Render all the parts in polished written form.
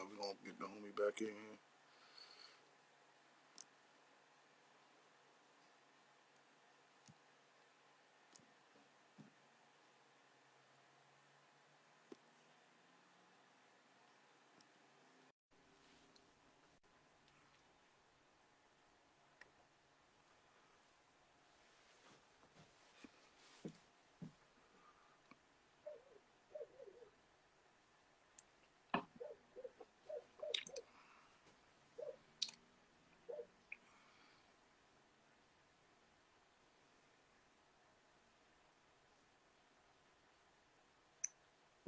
We're gonna get the homie back in here.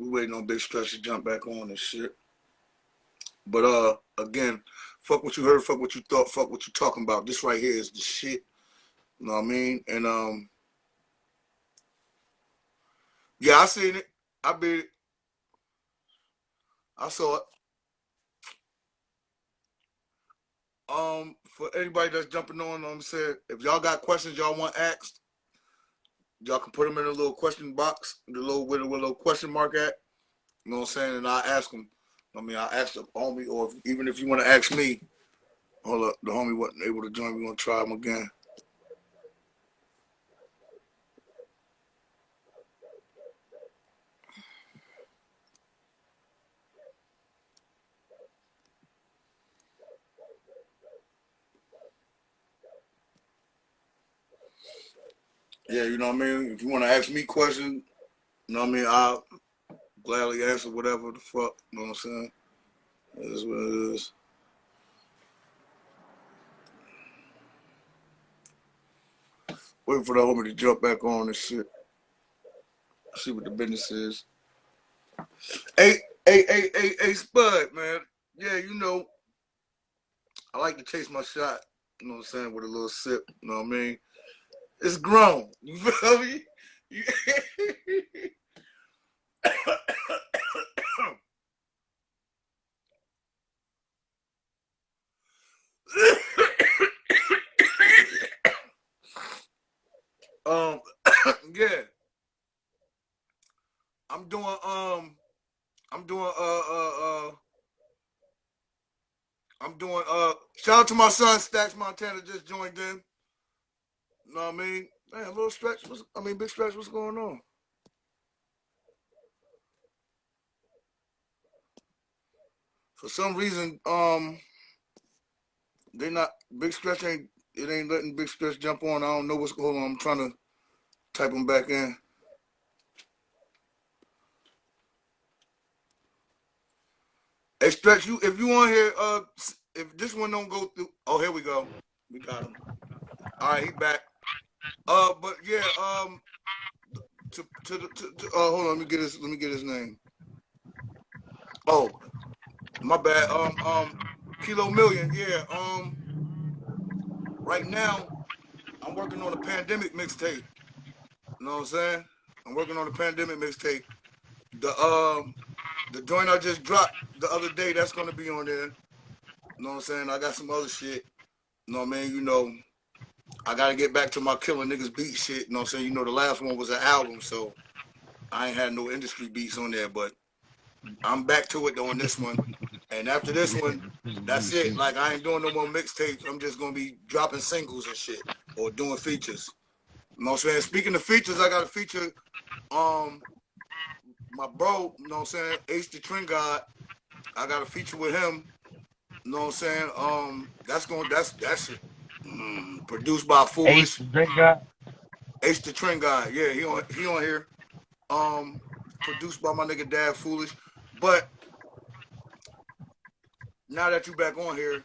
We waiting on Big Stretch to jump back on and shit. But again, fuck what you heard, fuck what you thought, fuck what you talking about. This right here is the shit. You know what I mean? And yeah, I seen it. I beat it. I saw it. For anybody that's jumping on, I'm saying, if y'all got questions y'all want asked, y'all can put them in a little question box, the little with a little question mark at. You know what I'm saying? And I ask them. I mean, I ask the homie, or even if you want to ask me. Hold up, the homie wasn't able to join. We're gonna try him again. Yeah, you know what I mean? If you want to ask me questions, you know what I mean? I'll gladly answer whatever the fuck. You know what I'm saying? It is what it is. Waiting for the homie to jump back on and shit. See what the business is. Hey, Spud, man. Yeah, you know, I like to chase my shot, you know what I'm saying, with a little sip, you know what I mean? It's grown. You feel me? Yeah. I'm doing shout out to my son Stacks Montana just joined in. You know what I mean? Man, little Stretch, Big Stretch, what's going on? For some reason, they not Big Stretch ain't letting Big Stretch jump on. I don't know what's going on. I'm trying to type him back in. Hey Stretch, if you on here, if this one don't go through, oh here we go. We got him. All right, he back. But yeah, hold on, let me get his name. Oh, my bad. Kilo Million, yeah. Right now, I'm working on a pandemic mixtape. You know what I'm saying? I'm working on a pandemic mixtape. The joint I just dropped the other day, that's gonna be on there. You know what I'm saying? I got some other shit. You know what I mean? You know, I gotta get back to my killing niggas beat shit. You know what I'm saying? You know, the last one was an album, so I ain't had no industry beats on there, but I'm back to it on this one. And after this one, that's it. Like, I ain't doing no more mixtapes. I'm just gonna be dropping singles and shit or doing features. You know what I'm saying? Speaking of features, I got a feature. My bro, you know what I'm saying? Ace the Trend God. I got a feature with him. You know what I'm saying? That's it. Produced by Ace Foolish. the Drink Guy. Ace the Trend God. Yeah, he on here. Produced by my nigga Dad Foolish. But now that you back on here,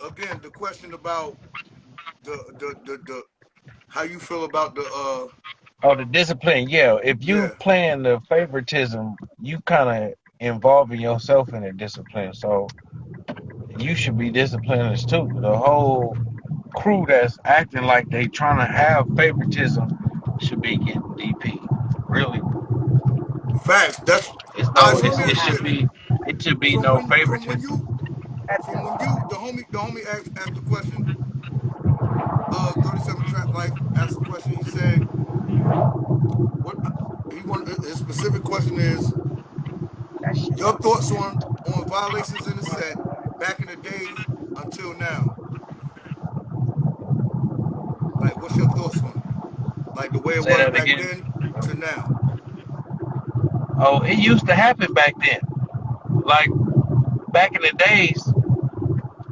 again, the question about the how you feel about the Oh, the discipline. Yeah, if you yeah. playing the favoritism, you kind of involving yourself in the discipline. So you should be disciplined too. The whole crew that's acting like they trying to have favoritism should be getting DP. Really, Facts. That's it's all right, no. so let me It ask you should this. be. It should be From no when favoritism. you the homie asked the question, 37 Trap Life asked the question, he said, specific question is your thoughts on violations in the set back in the day until now. Like, what's your thoughts on it? Like the way it Say was that back again. then to now. Oh, it used to happen back then. Like back in the days,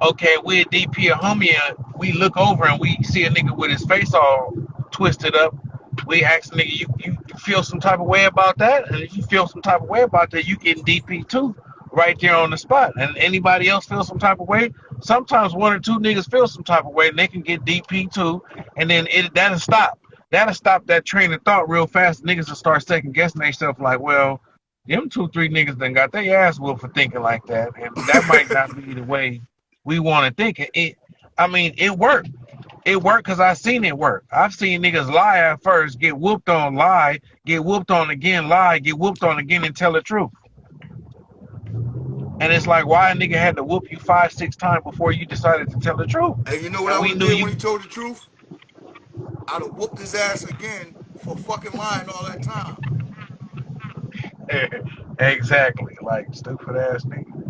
okay, we a DP a homie, we look over and we see a nigga with his face all twisted up. We ask the nigga, you feel some type of way about that? And if you feel some type of way about that, you get DP too, right there on the spot. And anybody else feel some type of way? Sometimes one or two niggas feel some type of way and they can get DP too, and then that'll stop. That'll stop that train of thought real fast. Niggas will start second guessing themselves like, well, them 2, 3 niggas done got their ass whooped for thinking like that, and that might not be the way we want to think. I mean, it worked. It worked because I seen it work. I've seen niggas lie at first, get whooped on, lie, get whooped on again, lie, get whooped on again, and tell the truth. And it's like, why a nigga had to whoop you 5, 6 times before you decided to tell the truth? And you know what And I would we have knew did you. when he told the truth? I'd have whooped his ass again for fucking lying all that time. Exactly. Like, stupid ass nigga.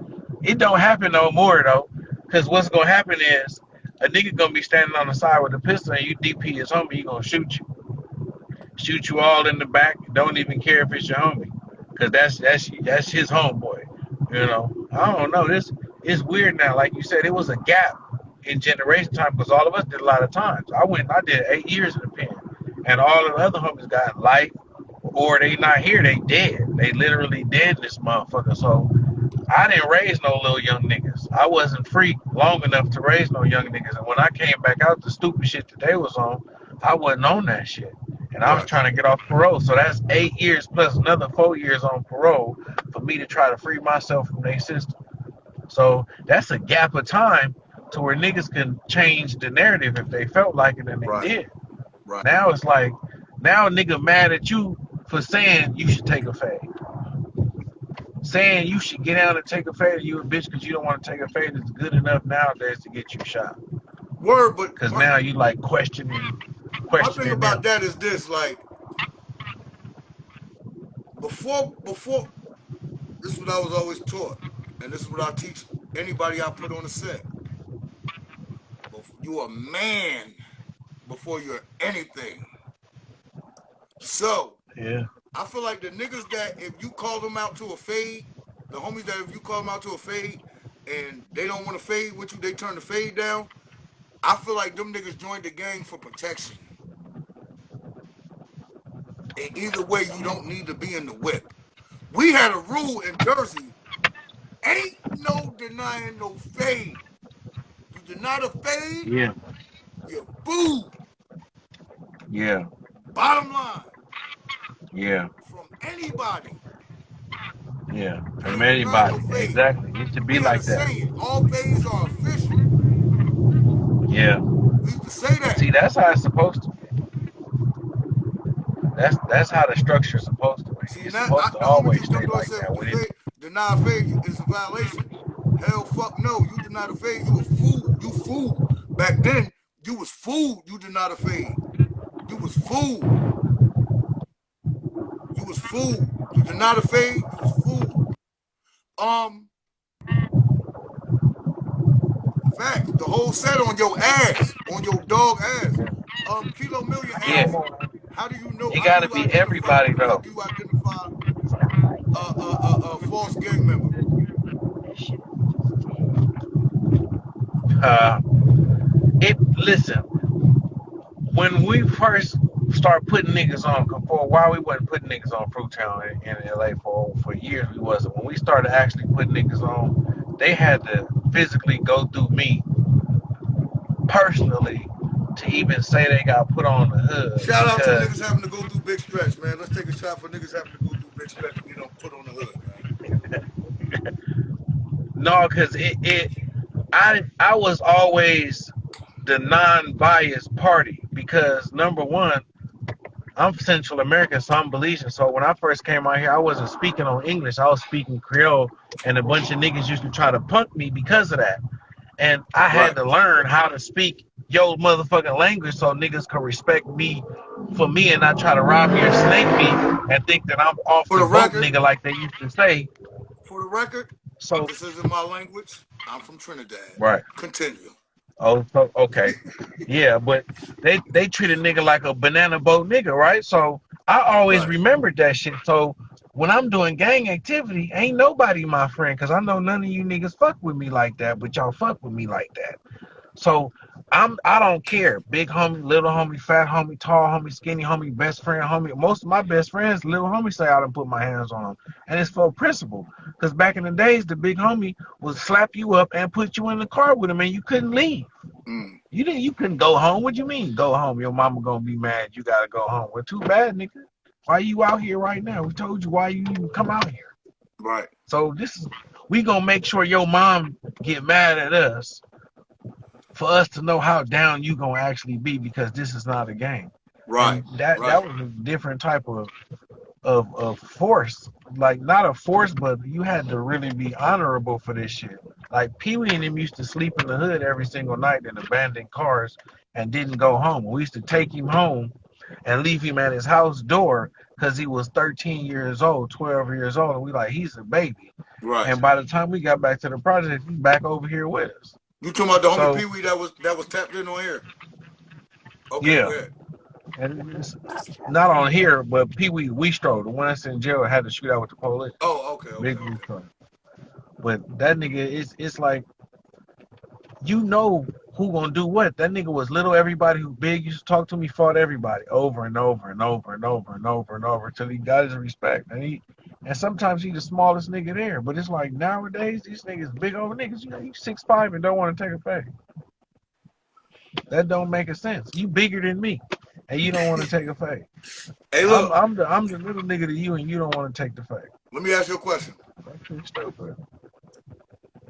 It don't happen no more, though. Because what's going to happen is a nigga going to be standing on the side with a pistol and you DP his homie, he going to shoot you. Shoot you all in the back. Don't even care if it's your homie, because that's his homeboy. You know, I don't know. This is weird now. Like you said, it was a gap in generation time because all of us did a lot of times. I did 8 years in the pen, and all of the other homies got life, or they not here. They dead. They literally dead in this motherfucker. So I didn't raise no little young niggas. I wasn't free long enough to raise no young niggas. And when I came back out, the stupid shit that they was on, I wasn't on that shit. And I was Right. trying to get off parole. So that's 8 years plus another 4 years on parole for me to try to free myself from their system. So that's a gap of time to where niggas can change the narrative if they felt like it and they Right. did. Right. Now it's like, now a nigga mad at you for saying you should take a fade. Saying you should get down and take a fade, you a bitch because you don't want to take a fade is good enough nowadays to get you shot. Word, but Because now you like questioning my thing about them. that is this, like, before this is what I was always taught, and this is what I teach anybody I put on the set. You a man before you're anything. So Yeah. I feel like the niggas that if you call them out to a fade, the homies that if you call them out to a fade and they don't want to fade with you, they turn the fade down. I feel like them niggas joined the gang for protection. And either way, you don't need to be in the whip. We had a rule in Jersey, ain't no denying no fade. You deny the fade, Yeah. you're food. Yeah. Bottom line, Yeah. from anybody. Yeah. I From ain't denying no anybody. fade. Exactly. It should We be had a like that. saying, all fades are official. Yeah. We used to say that. See, that's how it's supposed to be. That's how the structure's supposed to be. See, It's now supposed to the homie always just stay jumped on and like said that. the When it fade, deny a fade is a violation. Hell, fuck no. You deny the fade, you a fool. You fool. Back then, you was fooled. You deny the fade. You was fooled. You was fooled. You deny the fade, you was fooled. Facts. The whole set on your ass, on your dog ass. Kilo Million yeah, asked, how do you know? it gotta be everybody How though. do you identify a false gang member? Uh, it listen. When we first start putting niggas on, for a while we wasn't putting niggas on Fruitown in LA for years we wasn't. When we started actually putting niggas on, they had to physically go through me personally to even say they got put on the hood Shout out to niggas because having to go through Big Stretch, man. Let's take a shot for niggas having to go through Big Stretch to get them put on the hood, man. no, because I was always the non-biased party because number one, I'm Central American, so I'm Belizean. So when I first came out here, I wasn't speaking on English. I was speaking Creole, and a bunch of niggas used to try to punk me because of that. And I had Right. to learn how to speak yo motherfucking language so niggas can respect me for me and not try to rob me or snake me and think that I'm off For the the boat record, nigga like they used to say. for the record, So this isn't my language. I'm from Trinidad. right. Continue. Oh, so okay. Yeah, but they treat a nigga like a banana boat nigga, right? So I always Right. remembered that shit. So when I'm doing gang activity, ain't nobody my friend, cause I know none of you niggas fuck with me like that, but y'all fuck with me like that. So I don't care. Big homie, little homie, fat homie, tall homie, skinny homie, best friend homie. Most of my best friends, little homie say I done put my hands on them. And it's for a principle. Because back in the days, the big homie would slap you up and put you in the car with him and you couldn't leave. Mm. You couldn't go home. What you mean go home? Your mama gonna be mad. You gotta go home. Well, too bad, nigga. Why you out here right now? We told you why you even come out here. Right. So we gonna make sure your mom get mad at us for us to know how down you gonna actually be because this is not a game. Right. And that Right. was a different type of force. Like not a force, but you had to really be honorable for this shit. Like Pee Wee and them used to sleep in the hood every single night in abandoned cars and didn't go home. We used to take him home and leave him at his house door because he was 13 years old, 12 years old, and we like he's a baby. Right. And by the time we got back to the project, he's back over here with us. You talking about the homie So Pee Wee that was tapped in on here? Okay, go yeah, ahead. and it's not on here, but Pee Wee Weestro, the one that's in jail, had to shoot out with the police. Oh, okay, okay, Big okay. Weestro. But that nigga, it's like you know who gonna do what. That nigga was little. Everybody who big used to talk to me fought everybody over and over and over and over and over and over until he got his respect. And sometimes he the smallest nigga there. But it's like nowadays these niggas big old niggas. You know, you 6'5" and don't want to take a fade. That don't make a sense. You bigger than me, and you don't want to take a fade. Hey, I'm look. I'm the I'm the little nigga to you, and you don't want to take the fade. Let me ask you a question. That's pretty stupid.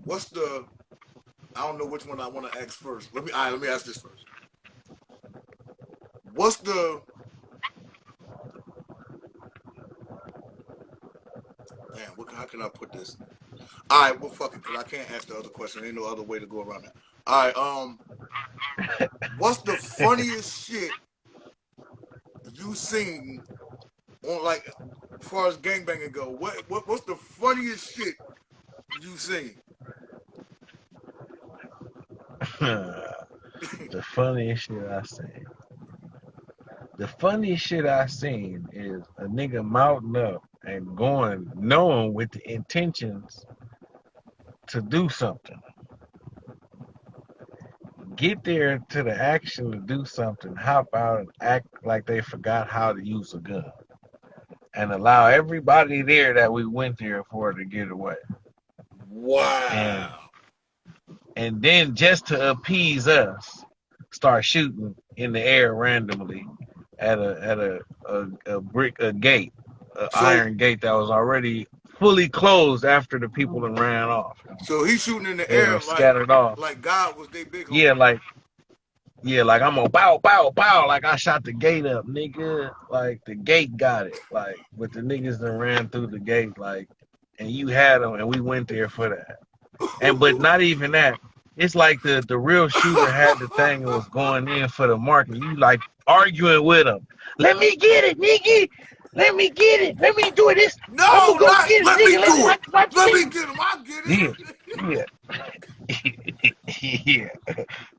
What's the? I don't know which one I want to ask first. Let me ask this first. What's the? Man, how can I put this? All right, well, fuck it, because I can't ask the other question. Ain't no other way to go around that. All right, what's the funniest shit you seen on, like, as far as gangbanging go? What's the funniest shit you seen? The funniest shit I seen. The funniest shit I seen is a nigga mounting up and going, knowing with the intentions to do something. Get there to the action to do something, hop out and act like they forgot how to use a gun. And allow everybody there that we went there for to get away. And Wow. and then just to appease us, start shooting in the air randomly at a gate, an So iron gate that was already fully closed after the people that ran off. he's shooting in the They air were scattered off. like God was they big Yeah, homie. like I'm gonna bow, bow, bow, like I shot the gate up, nigga. Like the gate got it, like, but the niggas that ran through the gate, like, and you had them, and we went there for that. And but not even that. It's like the real shooter had the thing and was going in for the mark, and you like arguing with him. Let me get it, nigga. Let me get it. Let me do this. I'm No, gonna go not get it, let me nigga. do it. Watch Let me. me get him. I get it. Yeah, yeah.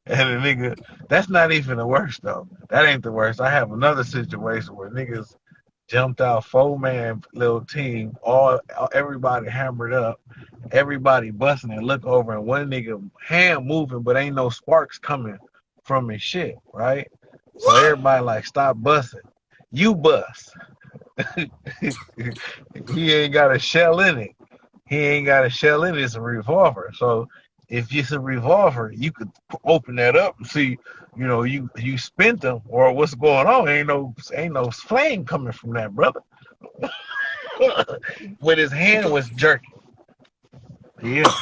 And the nigga, that's not even the worst though. That ain't the worst. I have another situation where niggas jumped out 4-man little team, everybody hammered up, everybody busting and look over and one nigga hand moving but ain't no sparks coming from his shit, right? So What? everybody like stop busting. You bust. He ain't got a shell in it. He ain't got a shell in it, it's a revolver. So if it's a revolver, you could open that up and see, you spent them or what's going on. Ain't no flame coming from that, brother. But his hand was jerking. Yeah,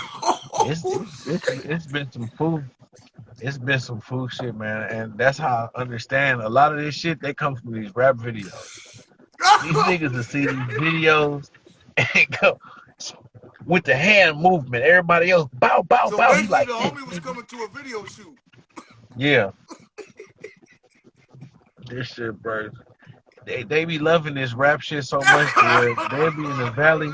it's been some food. It's been some food shit, man, and that's how I understand a lot of this shit. They come from these rap videos. These niggas will see these videos and go, with the hand movement. Everybody else bow, bow, So bow. He basically, like, the homie was coming to a video shoot. yeah, this shit, bro. They be loving this rap shit so much to where they'll be in the valley.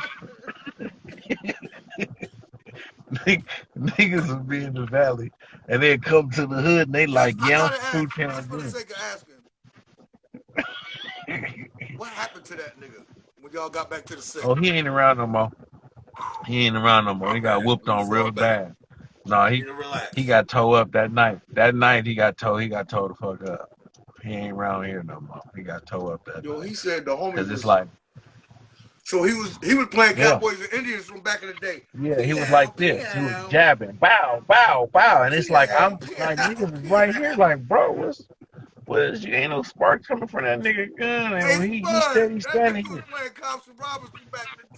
Niggas will be in the valley and then come to the hood and they like, I yeah, I'm gotta from ask, Fruit Town just for the then. sake of asking, what happened to that nigga when y'all got back to the set? Oh, he ain't around no more. He ain't around no more. My He got bad. whooped Let me on fall real back. bad. No, Need to he relax. got towed up that night. That night he got towed the fuck up. He ain't around here no more. He got towed up that Yo, night. he said the homie Cause it's was. like, So he was playing yeah, Cowboys and Indians from back in the day. yeah, he was Pew, like this. He was pew, jabbing, bow, bow, bow. And it's pew, like I'm pew, like niggas is pew. right here, like, bro, what is you ain't no sparks coming from that nigga gun Hey, and he Spud, steady that standing nigga was here. playing cops and robbers from back in the day.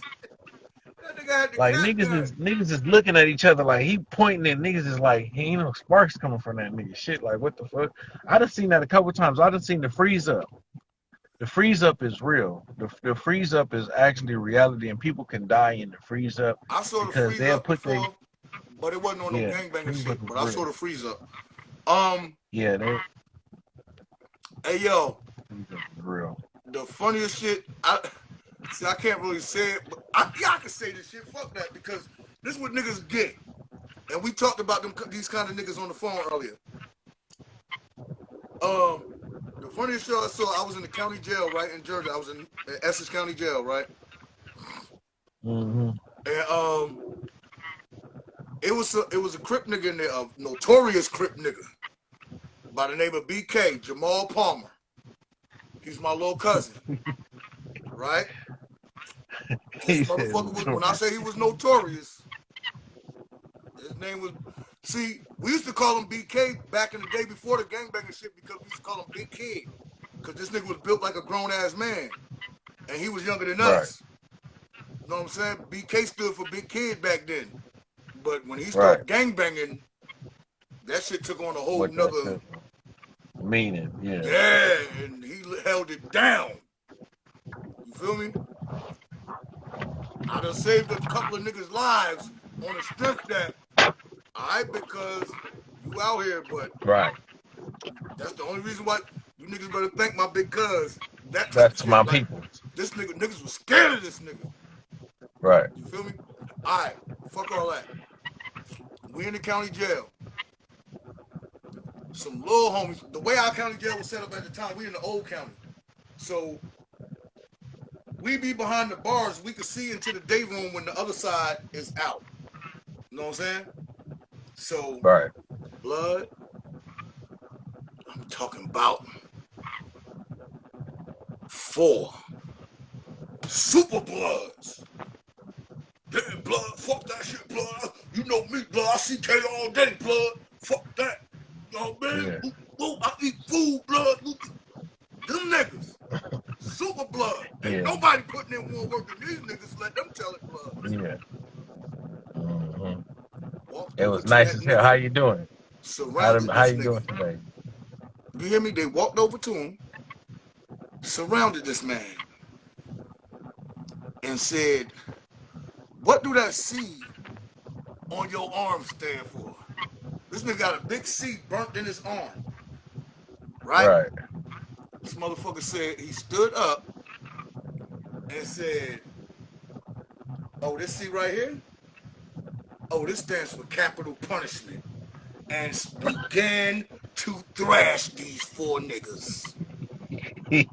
That nigga had the Like cap gun. niggas is looking at each other like he pointing and niggas is like he ain't no sparks coming from that nigga shit. Like what the fuck? I done seen that a couple times. I done seen the freeze up. The freeze up is real. The freeze up is actually reality and people can die in the freeze up I saw the because freeze they'll up put their before, but it wasn't on no yeah, gangbanging freeze up shit. is But I saw real. the freeze up. Yeah, they Hey yo, freeze up is real. the funniest shit. I can't really say it, but I can say this shit. Fuck that, because this is what niggas get. And we talked about these kind of niggas on the phone earlier. The funniest show I saw, I was in the county jail, right, in Georgia. I was in Essex County Jail, right? Mm-hmm. And it was a Crip nigga in there, a notorious Crip nigga by the name of BK, Jamal Palmer. He's my little cousin, right? This He said motherfucker was, when I say he was notorious, his name was, see, we used to call him BK back in the day before the gangbanging shit because we used to call him Big Kid. Because this nigga was built like a grown-ass man. And he was younger than right, us. You know what I'm saying? BK stood for Big Kid back then. But when he right. started gangbanging, that shit took on a whole What that nother, took meaning, yeah. yeah, and he held it down. You feel me? I done saved a couple of niggas' lives on the strength that, all right, because you out here, but Right. that's the only reason why you niggas better thank my big cuz. That type of That's my shit. Like, people. this nigga, niggas was scared of this nigga. Right. You feel me? All right, fuck all that. We in the county jail. Some little homies. The way our county jail was set up at the time, we in the old county. So we be behind the bars. We could see into the day room when the other side is out. You know what I'm saying? So, Right. blood, I'm talking about 4 super bloods. Yeah, blood, fuck that shit, blood. You know me, blood. I see K all day, blood. Fuck that. You know what I mean? Yeah. I eat food, blood. Them niggas. Super blood. Ain't Yeah. nobody putting in more work than these niggas. Let them tell it, bloods. Yeah. Mm-hmm. Walked It over was to nice that as hell. How nigga, you doing? surrounded How this you nigga. doing today? You hear me? They walked over to him, surrounded this man, and said, "What do that C on your arm stand for?" This nigga got a big C burnt in his arm, right? Right. This motherfucker said, he stood up and said, "Oh, this C right here? Oh, this stands for capital punishment." And began to thrash these 4 niggas.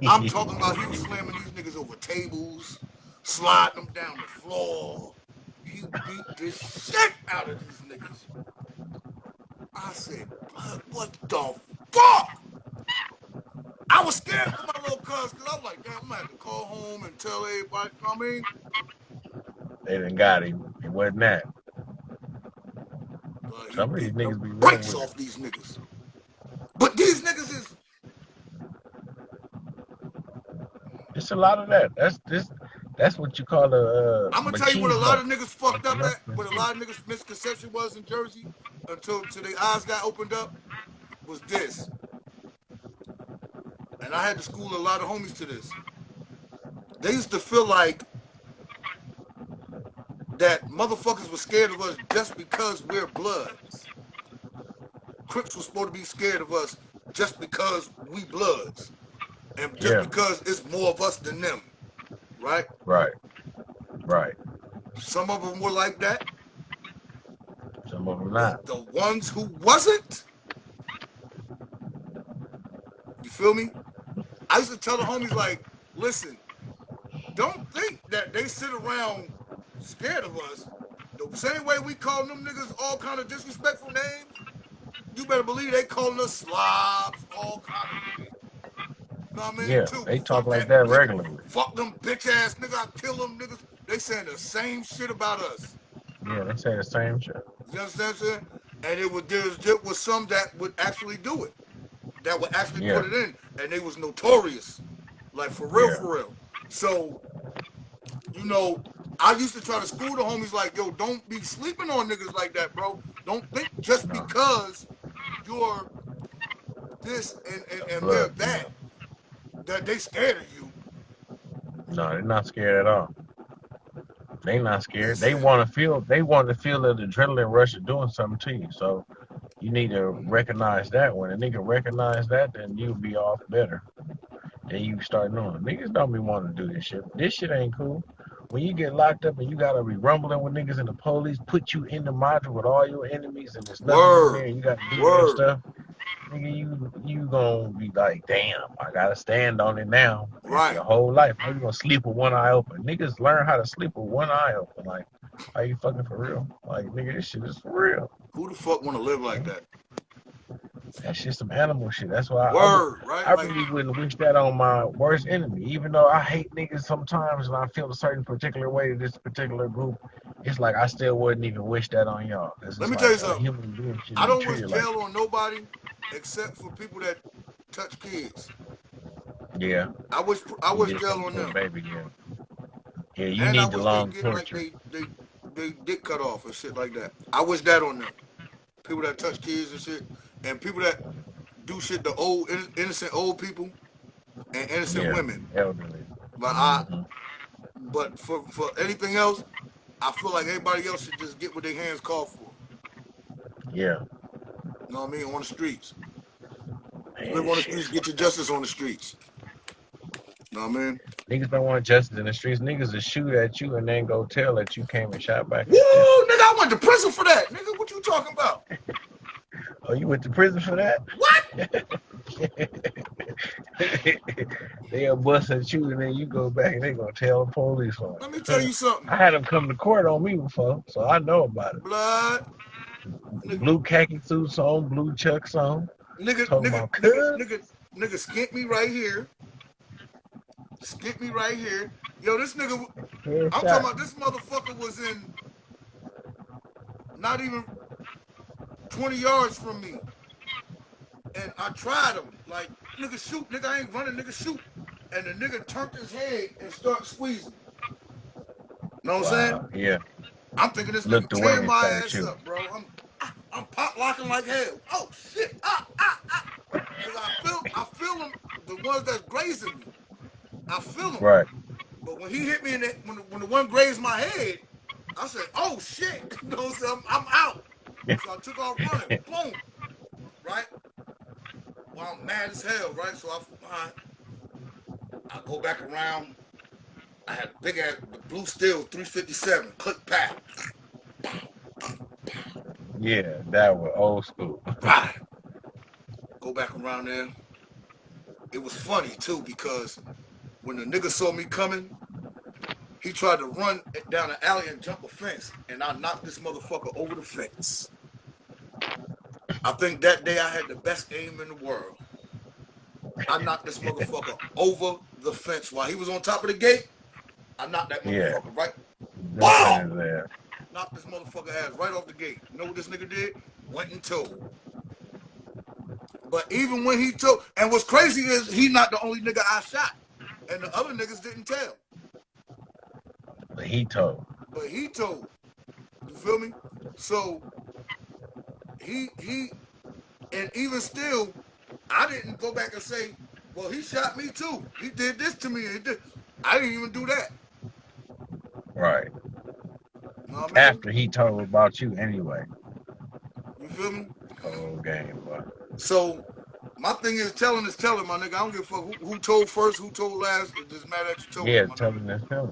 I'm talking about he was slamming these niggas over tables, sliding them down the floor. He beat the shit out of these niggas. I said, what the fuck? I was scared for my little cuz because I was like, damn, I'm gonna have to call home and tell everybody, you know what I mean? They done got him. It wasn't that. But he Some of these beat the niggas be real brakes with it. off these niggas. But these niggas is, It's a lot of that. That's what you call a I'm gonna tell you what a lot machismo. of niggas Like fucked a up at, masculine what a shit. lot of niggas misconception was in Jersey until their eyes got opened up was this. And I had to school a lot of homies to this. They used to feel like that motherfuckers were scared of us just because we're Bloods. Crips was supposed to be scared of us just because we Bloods. And just Yeah. because it's more of us than them. Right? Right. Right. Some of them were like that. Some of them But not. the ones who wasn't, you feel me? I used to tell the homies, like, listen, don't think that they sit around scared of us. The same way we call them niggas all kind of disrespectful names, you better believe they calling us slobs, all kind of shit. You know what I mean? Yeah. Too. They talk Fuck like that that bitch. regularly. Fuck them bitch ass niggas. I kill them niggas. They saying the same shit about us. Yeah, they say the same shit. You understand what I'm saying? And there was some that would actually do it. That would actually Yeah. put it in. And they was notorious. Like for real, Yeah. for real. So, you know, I used to try to school the homies like, yo, don't be sleeping on niggas like that, bro. Don't think just No. because you're this and they're Blood. Yeah. that they scared of you. No, they're not scared at all. They not scared. They Listen. want to feel. They want to feel the adrenaline rush of doing something to you. So you need to recognize that. When a nigga recognize that, then you'll be off better. Then you start knowing niggas don't be wanting to do this shit. This shit ain't cool. When you get locked up and you gotta be rumbling with niggas and the police put you in the module with all your enemies and there's nothing in there Word. and you gotta do your Word. stuff, nigga, you gonna be like, damn, I gotta stand on it now. And Right. your whole life, how you gonna sleep with one eye open? Niggas learn how to sleep with one eye open. Like, are you fucking for real? Like, nigga, this shit is for real. Who the fuck want to live like that? That shit's some animal shit. That's why Word, right? I Like, really wouldn't wish that on my worst enemy. Even though I hate niggas sometimes and I feel a certain particular way to this particular group, it's like I still wouldn't even wish that on y'all. Cause let it's me tell like you a something. human being shouldn't I be don't wish treated like jail on nobody except for people that touch kids. that. Yeah, I you wish did jail something on to a them. baby, yeah. Yeah, you And I need the wish they long get like torture. they dick cut off and shit like that. I wish that on them. People that touch kids and shit. And people that do shit to old innocent old people and innocent Yeah, women. elderly. But Hmm. but for anything else, I feel like everybody else should just get what their hands call for. Yeah. You know what I mean? On the streets. You Man, live this on the shit's streets, get your fucked up. justice on the streets. You know what I mean? Niggas don't want justice in the streets. Niggas will shoot at you and then go tell that you came and shot back Woo, at them. nigga, I went to prison for that. Nigga, what you talking about? Oh, you went to prison for that? What? They'll bust at you and then you go back and they gonna tell the police on Let me tell it. you something. I had them come to court on me before, so I know about it. Blood. Nigga, Blue khaki suits on, blue chucks on, nigga, talking nigga, about nigga, cuz. nigga, nigga skint me right here. Skint me right here. Yo, this nigga, Head I'm talking shot. about this motherfucker was in not even 20 yards from me. And I tried him. Like, nigga, shoot. Nigga, I ain't running. Nigga, shoot. And the nigga turned his head and started squeezing. Know what I'm saying? Wow, yeah. I'm thinking this nigga Looked away tearing and my started ass shooting. up, bro. I'm pop locking like hell. Oh shit! Cause I feel them, the ones that's grazing me. I feel them. Right. But when he hit me in the, when the one grazed my head, I said, "Oh shit!" You know what I'm saying? I'm out. So I took off running. Boom. Right. Well, I'm mad as hell. Right. So I go back around. I had a big ass the blue steel 357 click pack. Yeah, that was old school. Right. Go back around there. It was funny too because when the nigga saw me coming, he tried to run down the alley and jump a fence, and I knocked this motherfucker over the fence. I think that day I had the best aim in the world. I knocked this motherfucker over the fence while he was on top of the gate. I knocked that Yeah, motherfucker right. jump in Boom! his ass. Knocked this motherfucker ass right off the gate. You know what this nigga did? Went and told. But even when he told, and what's crazy is he not the only nigga I shot, and the other niggas didn't tell. But he told. But he told. You feel me? So he and even still, I didn't go back and say, well, he shot me too. He did this to me. I didn't even do that. Right. I mean, after he told about you anyway. you feel me? Cold game, boy. So my thing is telling, my nigga. I don't give a fuck who told first, who told last. It doesn't matter that you told it, Yeah, my tell nigga. him that's him.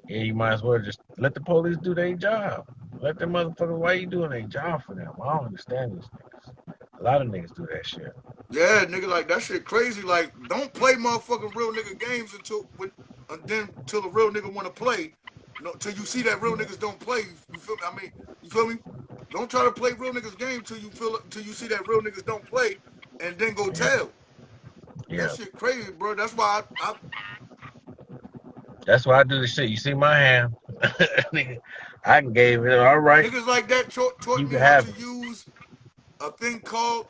Yeah, you might as well just let the police do their job. Let them motherfuckers, why you doing their job for them? I don't understand these niggas. A lot of niggas do that shit. Yeah, nigga, like that shit crazy. Like, don't play motherfucking real nigga games until the real nigga want to play. No, till you see that real Yeah, niggas don't play. You feel me? I mean, you feel me? Don't try to play real niggas game till you see that real niggas don't play, and then go yeah, tell. That yeah. shit crazy, bro. That's why I That's why I do the shit. You see my hand? Nigga, I gave it all right. niggas like that taught You me can how have to it. use a thing called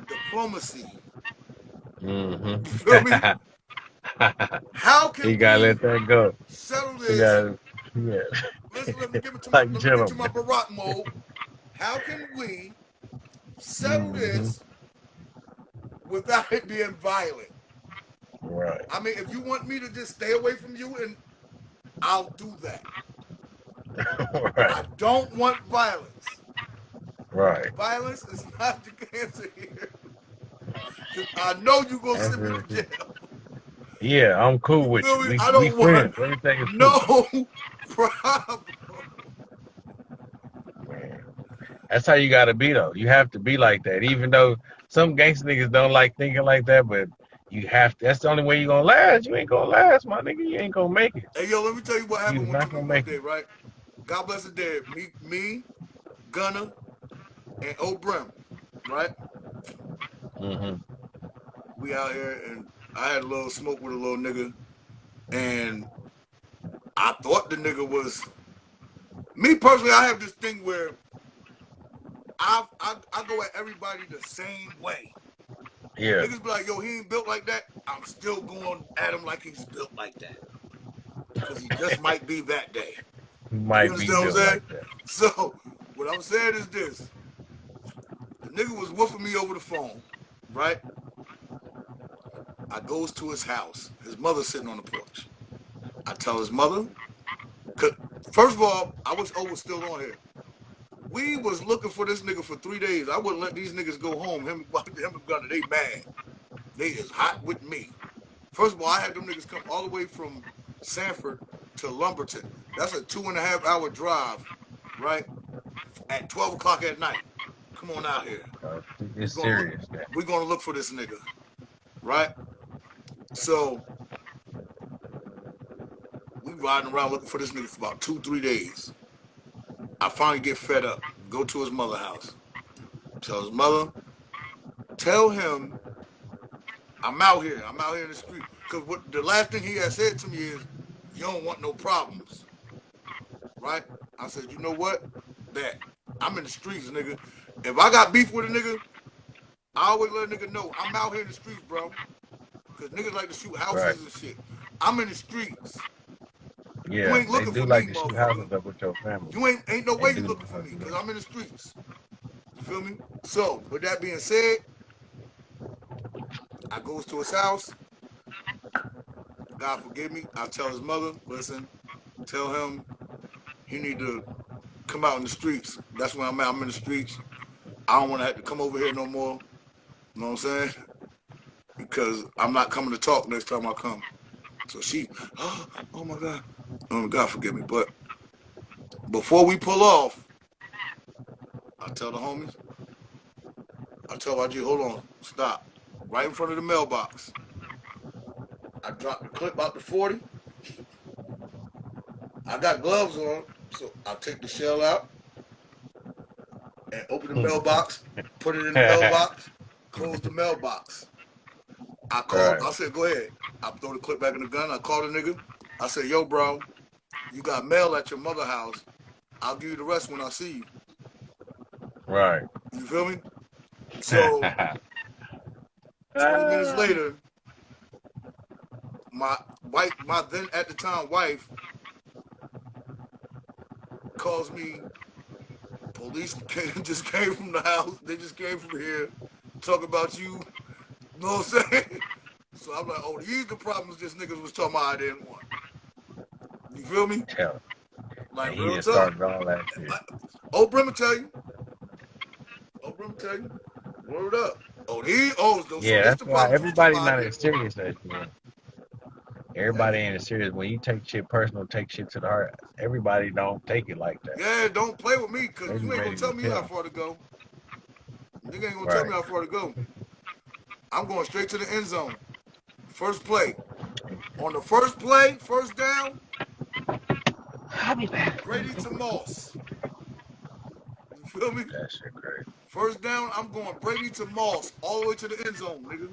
diplomacy. You feel me? Mm-hmm. How You can gotta we let that go. settle You this? gotta, yeah, Listen, like let me get to my gentlemen. Barack mode. How can we settle Mm-hmm. this without it being violent? Right, I mean, if you want me to just stay away from you, and I'll do that. right, I don't want violence. right. Violence is not the answer here. Cause I know you gonna That's send me real to shit. jail. Yeah, I'm cool You with feel you. me? We I we don't want friends. Everything is cool. no problem. Man. That's how you gotta be though. You have to be like that. Even though some gangster niggas don't like thinking like that, but you have to. That's the only way you gonna last. You ain't gonna last, my nigga. You ain't gonna make it. Hey yo, let me tell you what You happened not gonna one make day, it. right? God bless the dead. Me, Gunner, and O'Brim, right? Mm-hmm. We out here, and I had a little smoke with a little nigga, and I thought the nigga was me personally. I have this thing where I go at everybody the same way. Yeah, Niggas be like, yo, he ain't built like that. I'm still going at him like he's built like that. Because he just might be that day. you You might be understand what I'm built saying? like that. So, what I'm saying is this. The nigga was woofing me over the phone, right? I goes to his house. His mother's sitting on the porch. I tell his mother, first of all, I wish O was still on here. We was looking for this nigga for 3 days. I wouldn't let these niggas go home. Him and Gunner, they mad. They is hot with me. First of all, I had them niggas come all the way from Sanford to Lumberton. That's a 2.5 hour drive, right? At 12 o'clock at night. Come on out here. We It's gonna look. serious, man. We gonna look for this nigga, right? So we riding around looking for this nigga for about 2, 3 days. I finally get fed up. Go to his mother's house. Tell his mother, tell him I'm out here. I'm out here in the street. Cause what the last thing he had said to me is, you don't want no problems, right? I said, you know what? That I'm in the streets, nigga. If I got beef with a nigga, I always let a nigga know I'm out here in the streets, bro. Cause niggas like to shoot Right. houses and shit. I'm in the streets. You Yeah, ain't they looking do for me, like to shoot motherfucker. houses up with your family. You ain't no They way you do know looking for how me, to do cause that. I'm in the streets. You feel me? So with that being said, I goes to his house. God forgive me. I tell his mother, listen, tell him he need to come out in the streets. That's where I'm at. I'm in the streets. I don't want to have to come over here no more. You know what I'm saying? Because I'm not coming to talk next time I come. So she, oh my God. Oh, God forgive me. But before we pull off, I tell the homies, I tell YG, hold on, stop. Right in front of the mailbox. I drop the clip out to 40. I got gloves on, so I take the shell out and open the mailbox, put it in the mailbox, close the mailbox. Right, I said, go ahead. I throw the clip back in the gun. I called the nigga. I said, yo, bro, you got mail at your mother house. I'll give you the rest when I see you. right. You feel me? So 20 minutes Ah. later, my then at the time wife calls me. Just came from the house. They just came from here, talk about you. You know what I'm saying? So I'm like, oh, these the problems this niggas was talking about I didn't want. You feel me? Tell Like And he real just tough. started all that shit. Old Brim will tell you. Old Brim will tell you. Word up. So Yeah, this that's the why problem with you everybody talking not about as serious as you. Everybody ain't as serious. When you take shit personal, take shit to the heart. Everybody don't take it like that. yeah, don't play with me because They be you ain't gonna ready to tell me how kill. far to go. Nigga ain't gonna tell Right. me how far to go. I'm going straight to the end zone. First play. On the first play, first down, I'll be back. Brady to Moss. You feel me? That shit crazy. First down, I'm going Brady to Moss all the way to the end zone, nigga.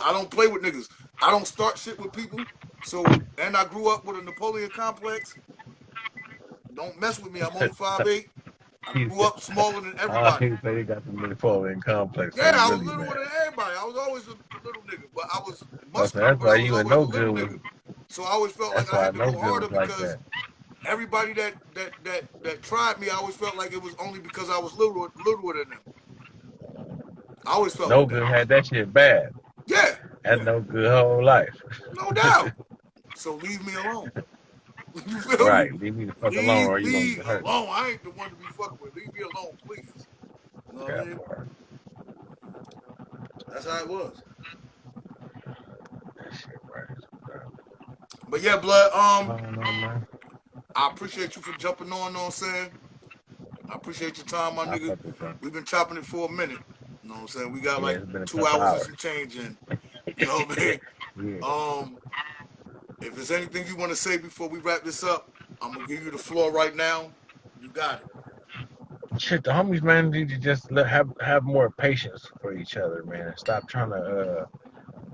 I don't play with niggas. I don't start shit with people. So, and I grew up with a Napoleon complex. Don't mess with me. I'm only 5'8". I He grew said, up smaller than oh, everybody. he said he got the Napoleon complex, so Yeah, he I was really littler mad. than everybody. I was always a little nigga, but I was So muscular, that's but why I was you and always No a little Good was. nigga. So I always felt like That's I why had to No go Good harder was like because that. everybody that tried me, I always felt like it was only because I was littler than them. I always felt No like Good that. had that shit bad. Yeah, That's yeah, No Good whole life. no doubt. So leave me alone. You feel me? Right. Leave me the fuck alone Leave or you gonna me get hurt. alone. I ain't the one to be fucking with. Leave me alone, please. You know what I That mean? part. That's how it was. That shit right. But yeah, blood. I don't know, man. I appreciate you for jumping on. Know what I'm saying? I appreciate your time, my I nigga. fuck with them. We've been chopping it for a minute. You know what I'm saying? We got Yeah, like it's been a 2 couple hours and hours. some change in. You know what I mean? Yeah. If there's anything you want to say before we wrap this up, I'm gonna give you the floor right now. You got it. Shit, the homies, man, need to just have more patience for each other, man, and stop trying to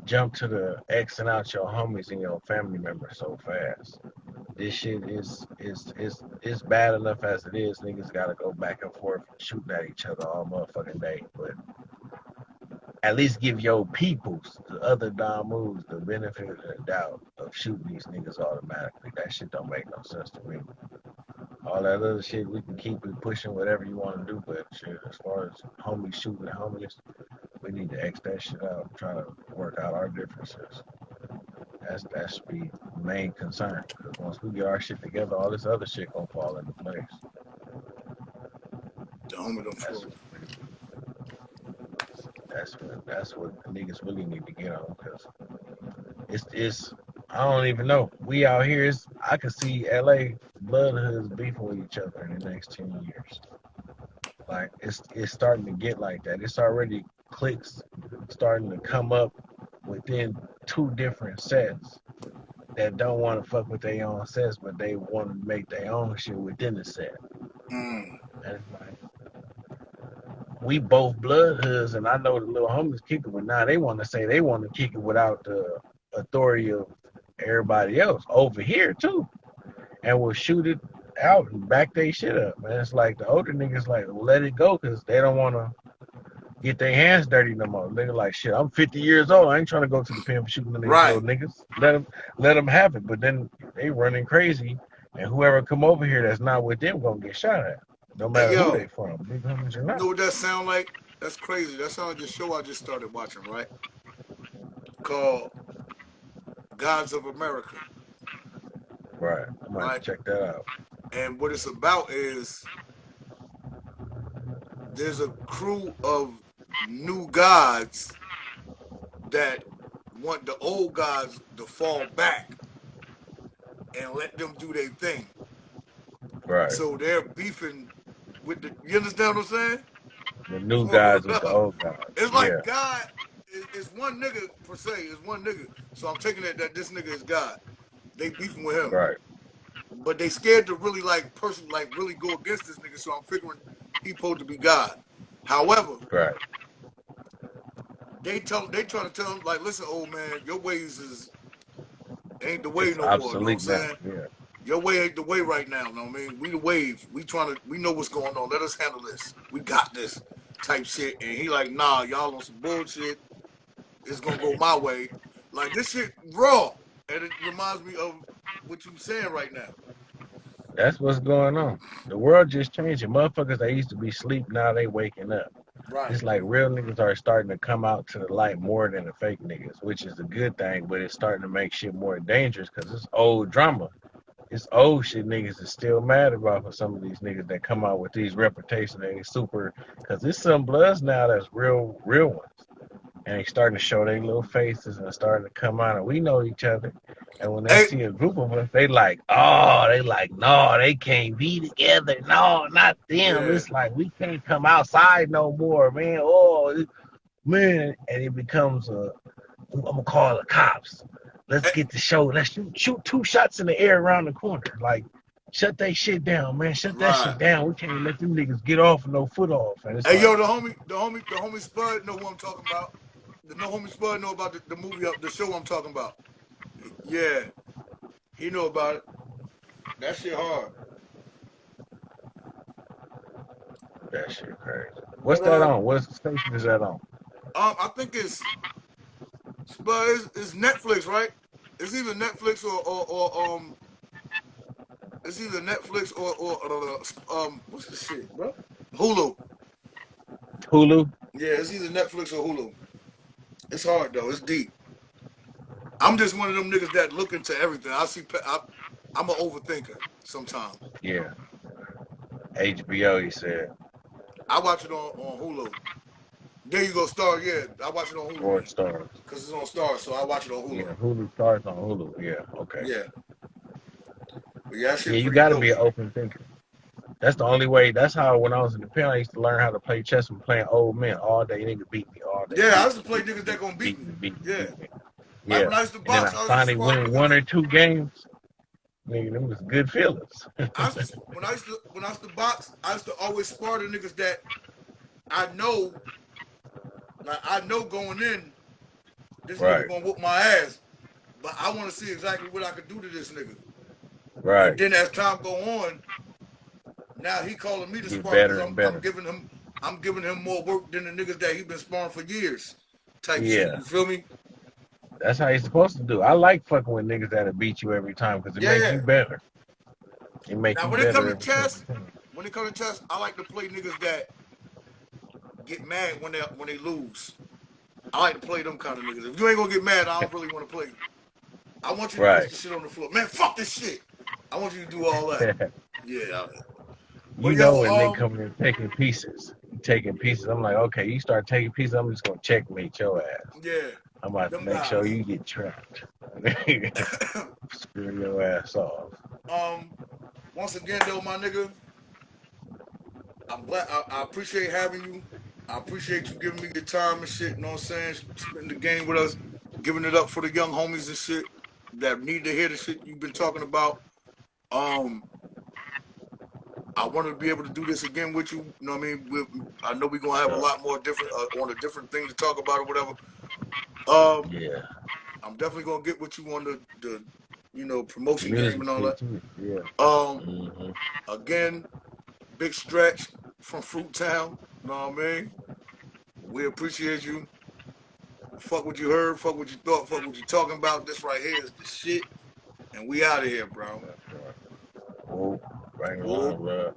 jump to the X and out your homies and your family members so fast. This shit is bad enough as it is. Niggas gotta go back and forth shooting at each other all motherfucking day. But at least give your peoples, the other Dom moves, the benefit of the doubt of shooting these niggas automatically. That shit don't make no sense to me. All that other shit, we can keep it pushing whatever you want to do, but shit, as far as homies shooting at homies, we need to X that shit out, try to work out our differences. That should be the main concern. Because once we get our shit together, all this other shit gonna fall into place. The homie don't That's scroll. that's what the niggas really need to get on. Because it's I don't even know. We out here, I could see LA blood hoods beefing with each other in the next 10 years. Like it's starting to get like that. It's already cliques starting to come up within two different sets that don't want to fuck with their own sets, but they want to make their own shit within the set. Mm. And it's like we both blood hoods, and I know the little homies kick it, but now they want to say they want to kick it without the authority of everybody else over here too, and will shoot it out and back they shit up. Man, it's like the older niggas like let it go because they don't want to get their hands dirty no more. Nigga like shit. I'm 50 years old. I ain't trying to go to the pen for shooting these Right. little niggas. Let them have it. But then they running crazy, and whoever come over here that's not with them gonna get shot at, no Hey matter who yo, they from, big homies or you not. know what that sound like? That's crazy. That sounds like the show I just started watching, right? Called Gods of America, Right. I might right? check that out. And what it's about is there's a crew of new gods that want the old gods to fall back and let them do their thing. Right. So they're beefing with the. You understand what I'm saying? The new guys Word with the up. old guys. It's Yeah. like God is one nigga per se. It's one nigga. So I'm taking it that this nigga is God. They beefing with him, Right. but they scared to really really go against this nigga. So I'm figuring he supposed to be God. However, Right. they trying to tell him like, listen, old man, your ways is ain't the way It's no more. You know what I'm obsolete now. saying? Yeah. Your way ain't the way right now. You know what I mean? We the wave. We know what's going on. Let us handle this. We got this type shit. And he like, nah, y'all on some bullshit. It's gonna go my way. Like this shit raw. And it reminds me of what you saying right now. That's what's going on. The world just changing. Motherfuckers that used to be asleep now they waking up. Right. It's like real niggas are starting to come out to the light more than the fake niggas, which is a good thing, but it's starting to make shit more dangerous because it's old drama it's old shit niggas is still mad about for some of these niggas that come out with these reputations. They super, because there's some bloods now that's real ones. And they starting to show their little faces and starting to come out, and we know each other. And when they Hey, see a group of us, they like, oh, they like, no, they can't be together. No, not them. yeah, It's like we can't come outside no more, man. Oh, man, and it becomes I'm gonna call the cops. Let's hey, get the show. Let's shoot 2 shots in the air around the corner. Like, shut that shit down, man. Shut that right. shit down. We can't let them niggas get off with no foot off. And it's Hey, like, yo, the homie Spud know who I'm talking about. The no homie Spud know about the movie, the show I'm talking about. Yeah, he know about it. That shit hard. that shit crazy. What's But that on? What station is that on? I think it's Spud is Netflix, right? It's either Netflix or it's either Netflix or what's the shit, bro? Hulu. Hulu? Yeah, it's either Netflix or Hulu. It's hard though. It's deep. I'm just one of them niggas that look into everything. I'm an overthinker sometimes. Yeah. HBO, he said. I watch it on Hulu. There you go, Star. Yeah, I watch it on Hulu Or then. Stars. Because it's on Star, so I watch it on Hulu. Yeah, Hulu Stars on Hulu. Yeah, okay. Yeah. But yeah, that Yeah, shit you pretty gotta dope. be an open thinker. That's the only way. That's how when I was in the pen, I used to learn how to play chess and playing old men all day. Nigga beat me all day. Yeah, I Beat used to me, play beat me, niggas that beat gonna me, beat beat me. me, beat me, Yeah. beat me. Like Yeah. when I used to And then box, I I used to finally spar win niggas. 1 or 2 games. Nigga, them was good feelings. When I used to box, I used to always spar the niggas that I know, like I know going in, this nigga Right, gonna whoop my ass. But I want to see exactly what I could do to this nigga. And right. then as time go on, now he calling me to Get spar because better I'm and I'm better. giving him I'm giving him more work than the niggas that he been sparring for years, type shit. Yeah, You feel me? that's how you're supposed to do. I like fucking with niggas that'll beat you every time because it makes Yeah. you better. It make Now you when it come better to every single chess, time. I like to play niggas that get mad when they lose. I like to play them kind of niggas. If you ain't gonna get mad, I don't really want to play you. I want you to push Right. the shit on the floor. Man, fuck this shit. I want you to do all that. Yeah. But You know yo, when they coming in taking pieces. You taking pieces. I'm like, okay, you start taking pieces, I'm just gonna checkmate your ass. yeah, I'm about to them make sure guys. you get trapped. Screw your ass off. um, once again though, my nigga, I'm glad. I appreciate having you. I appreciate you giving me your time and shit. You know what I'm saying? Spending the game with us, giving it up for the young homies and shit that need to hear the shit you've been talking about. Um, I want to be able to do this again with you. You know what I mean? I know we're gonna have a Sure. lot more different on a different thing to talk about or whatever. Um, Yeah. I'm definitely gonna get with you on the promotion game Music and all shit that. too. Yeah. Um, Hmm. again, big stretch from Fruit Town. You know what I mean? We appreciate you. Fuck what you heard. Fuck what you thought. Fuck what you talking about. This right here is the shit, and we out of here, bro. That's right. Oh, bang Whoop. along, bro.